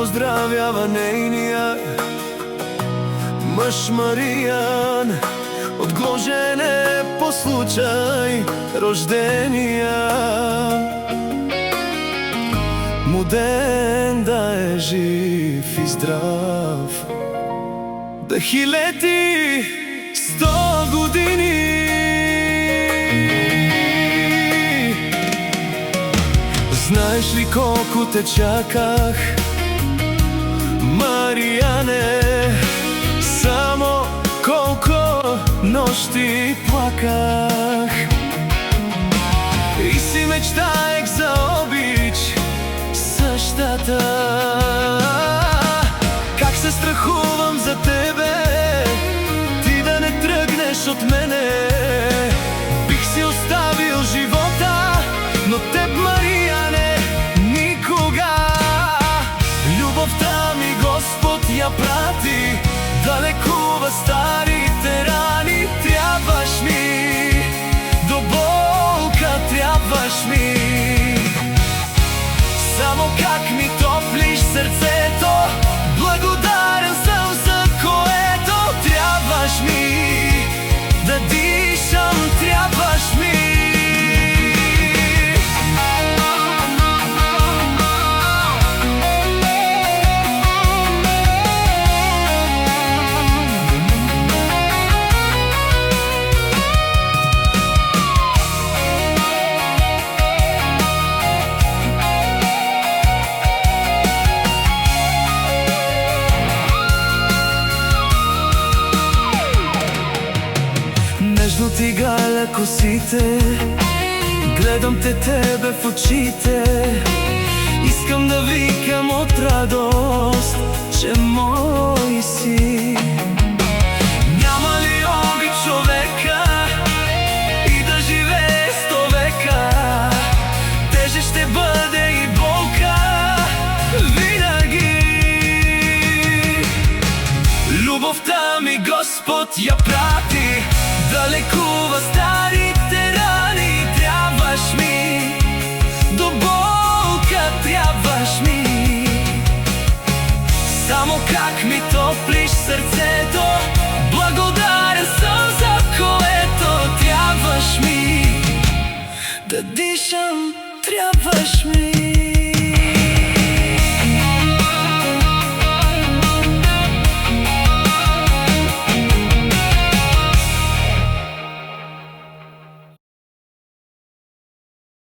поздравява нейния мъж Мариан. Отгложен е по случай рождения му ден, да е жив и здрав, да хиляди 100 години. Знаеш ли колко те чаках, Мариане? Само колко нощи плаках и си мечтаех за обич същата. Как се страхувам за тебе, ти да не тръгнеш от мене. Бих си оставил живота, но теб, Мариане, никога. Любовта ми Господ я прати да лекува старите рани. Трябваш ми, до болка трябваш ми. Само как ми топлиш сърцето, благодарен съм за което. Трябваш ми, да дишам, трябваш ми. Нежно ти галя косите, гледам те тебе в очите. Искам да викам от радост, че мой си. Няма ли оби човека и да живее 100 века? Теже ще бъде и болка винаги. Любовта ми Господ я прати да лекува старите рани. Трябваш ми, до болка трябваш ми. Само как ми топлиш сърцето, благодарен съм за което. Трябваш ми, да дишам, трябваш ми.